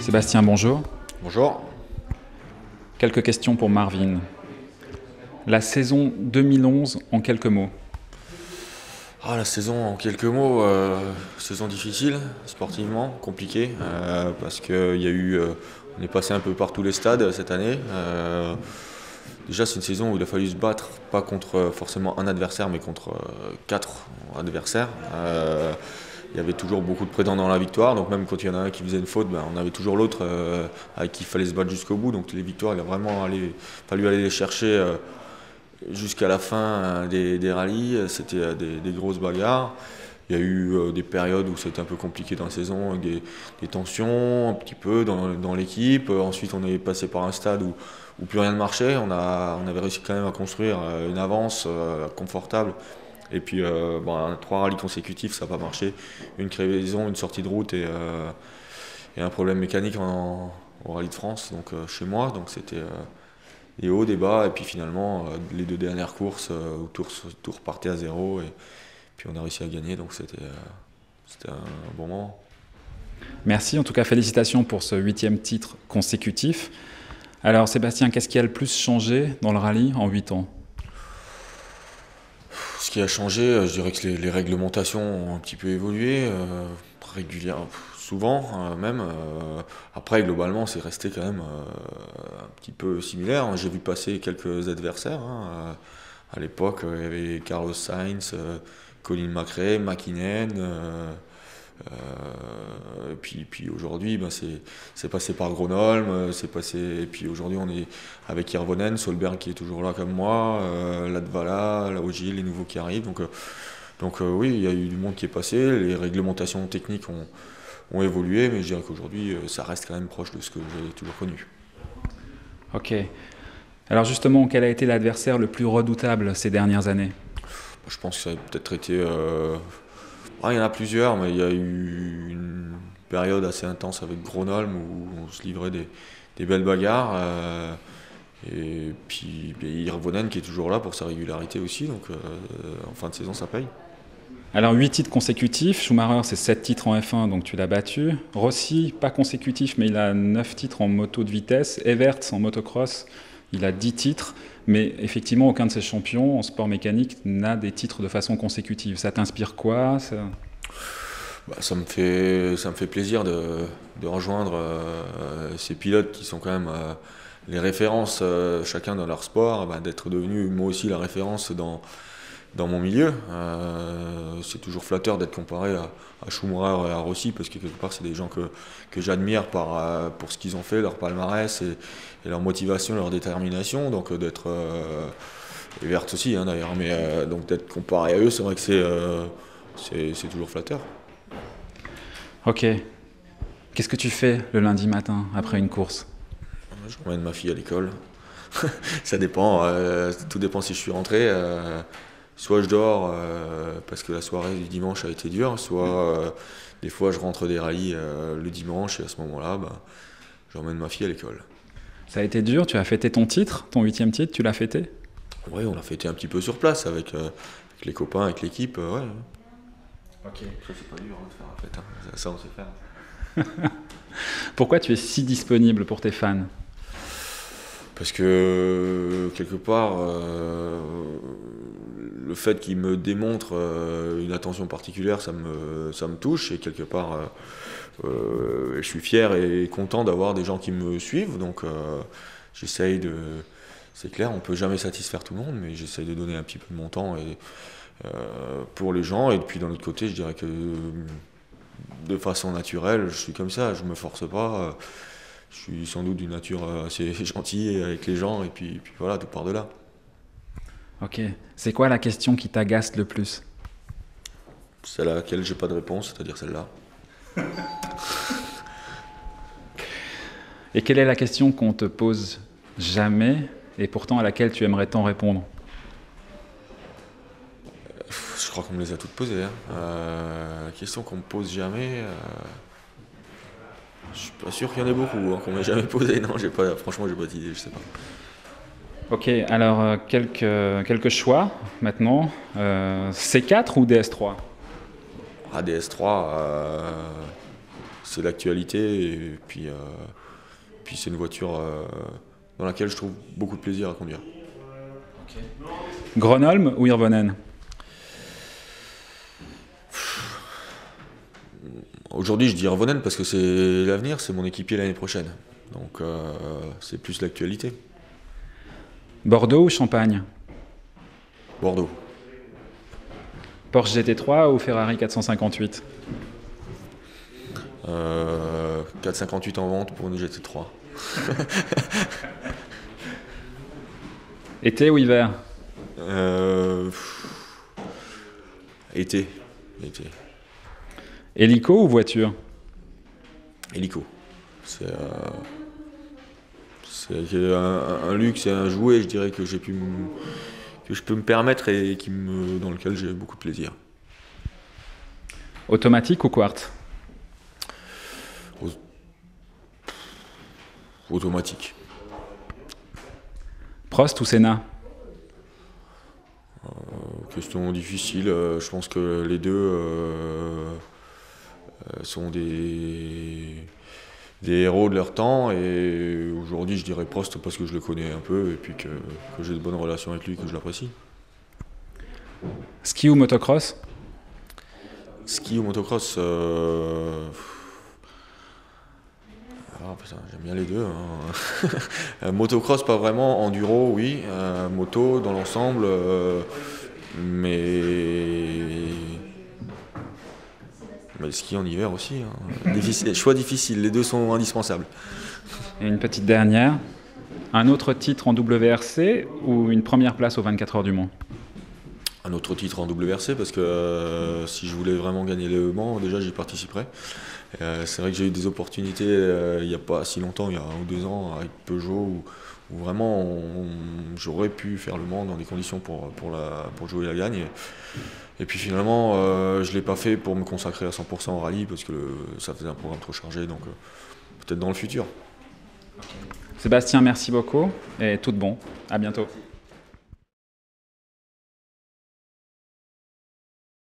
Sébastien, bonjour. Bonjour. Quelques questions pour Marvin. La saison 2011 en quelques mots. La saison en quelques mots, saison difficile, sportivement, compliquée, parce qu'il y a eu, on est passé un peu par tous les stades cette année. Déjà c'est une saison où il a fallu se battre, pas contre forcément un adversaire, mais contre 4 adversaires. Il y avait toujours beaucoup de prétendants à la victoire, donc même quand il y en a un qui faisait une faute, on avait toujours l'autre avec qui il fallait se battre jusqu'au bout. Donc les victoires, il a vraiment fallu aller les chercher jusqu'à la fin des rallyes. C'était des grosses bagarres. Il y a eu des périodes où c'était un peu compliqué dans la saison, avec des tensions un petit peu dans l'équipe. Ensuite, on est passé par un stade où plus rien ne marchait. On avait réussi quand même à construire une avance confortable. Et puis, 3 rallyes consécutifs, ça n'a pas marché. Une crevaison, une sortie de route et un problème mécanique au Rallye de France, donc chez moi. Donc c'était des hauts, des bas. Et puis finalement, les 2 dernières courses, où tout repartait à zéro. Et puis on a réussi à gagner, donc c'était un bon moment. Merci, en tout cas félicitations pour ce 8e titre consécutif. Alors Sébastien, qu'est-ce qui a le plus changé dans le rallye en 8 ans ? Ce qui a changé, je dirais que les réglementations ont un petit peu évolué, régulièrement, souvent même. Après, globalement, c'est resté quand même un petit peu similaire. J'ai vu passer quelques adversaires. À l'époque, il y avait Carlos Sainz, Colin McRae, Mäkinen. Et puis aujourd'hui, c'est passé par Gronholm, et puis aujourd'hui on est avec Hirvonen, Solberg qui est toujours là comme moi, Latvala, Laoji, les nouveaux qui arrivent. Donc oui, il y a eu du monde qui est passé, les réglementations techniques ont évolué, mais je dirais qu'aujourd'hui ça reste quand même proche de ce que j'ai toujours connu. Ok. Alors justement, quel a été l'adversaire le plus redoutable ces dernières années ? Je pense que ça a peut-être été... il y en a plusieurs, mais il y a eu une période assez intense avec Gronholm où on se livrait des belles bagarres. Et puis Hirvonen qui est toujours là pour sa régularité aussi, donc en fin de saison ça paye. Alors 8 titres consécutifs, Schumacher c'est 7 titres en F1, donc tu l'as battu. Rossi, pas consécutif, mais il a 9 titres en moto de vitesse. Everts en motocross, il a 10 titres. Mais effectivement, aucun de ces champions en sport mécanique n'a des titres de façon consécutive. Ça t'inspire quoi ? Ça me fait plaisir de rejoindre ces pilotes qui sont quand même les références, chacun dans leur sport, d'être devenu moi aussi la référence dans mon milieu. C'est toujours flatteur d'être comparé à Schumacher et à Rossi, parce que quelque part c'est des gens que j'admire pour ce qu'ils ont fait, leur palmarès et leur motivation, leur détermination. Donc d'être et Vert aussi d'ailleurs, mais donc d'être comparé à eux, c'est vrai que c'est toujours flatteur. Ok. Qu'est-ce que tu fais le lundi matin après une course ? Je emmène ma fille à l'école. Ça dépend, tout dépend si je suis rentré. Soit je dors parce que la soirée du dimanche a été dure, soit des fois je rentre des rallyes le dimanche et à ce moment-là, j'emmène ma fille à l'école. Ça a été dur, tu as fêté ton titre, ton 8e titre, tu l'as fêté ? Oui, on l'a fêté un petit peu sur place avec les copains, avec l'équipe, ouais. Ok. Ça c'est pas dur de faire en fait, ça on sait faire. Pourquoi tu es si disponible pour tes fans ? Parce que quelque part, le fait qu'ils me démontrent une attention particulière, ça me touche, et quelque part, je suis fier et content d'avoir des gens qui me suivent. Donc j'essaye de... C'est clair, on ne peut jamais satisfaire tout le monde, mais j'essaye de donner un petit peu de mon temps pour les gens. Et puis d'un autre côté, je dirais que de façon naturelle, je suis comme ça, je ne me force pas. Je suis sans doute d'une nature assez gentille avec les gens, et puis voilà, tout part de là. Ok. C'est quoi la question qui t'agace le plus ? Celle à laquelle j'ai pas de réponse, c'est-à-dire celle-là. Et quelle est la question qu'on te pose jamais et pourtant à laquelle tu aimerais tant répondre ? Je crois qu'on me les a toutes posées. La question qu'on me pose jamais... Je suis pas sûr qu'il y en ait beaucoup qu'on m'ait jamais posé. Non, franchement, j'ai pas d'idée, je sais pas. Ok, alors quelques choix maintenant. C4 ou DS3 ? DS3, c'est l'actualité et puis c'est une voiture dans laquelle je trouve beaucoup de plaisir à conduire. Gronholm ou Hirvonen? Aujourd'hui, je dis Hirvonen parce que c'est l'avenir, c'est mon équipier l'année prochaine. Donc c'est plus l'actualité. Bordeaux ou Champagne? Bordeaux. Porsche GT3 ou Ferrari 458? 458 en vente pour une GT3. Été ou hiver? Été. Hélico ou voiture? Hélico. C'est un luxe et un jouet, je dirais, que je peux me permettre et dans lequel j'ai beaucoup de plaisir. Automatique ou quartz? Automatique. Prost ou Senna? Question difficile. Je pense que les deux sont des héros de leur temps. Et aujourd'hui, je dirais Prost parce que je le connais un peu et puis que j'ai de bonnes relations avec lui, que je l'apprécie. Ski ou motocross? Ski ou motocross putain, j'aime bien les deux. Hein. Motocross, pas vraiment. Enduro, oui. Moto, dans l'ensemble. Mais le ski en hiver aussi. Hein. Choix difficile. Les deux sont indispensables. Et une petite dernière. Un autre titre en WRC ou une première place aux 24 heures du Mans? Un autre titre en WRC parce que si je voulais vraiment gagner le Mans, déjà j'y participerais. C'est vrai que j'ai eu des opportunités il n'y a pas si longtemps, il y a 1 ou 2 ans, avec Peugeot, où vraiment j'aurais pu faire le Mans dans des conditions pour jouer la gagne. Et puis finalement, je ne l'ai pas fait pour me consacrer à 100% au rallye parce que ça faisait un programme trop chargé, donc peut-être dans le futur. Sébastien, merci beaucoup et tout de bon. À bientôt.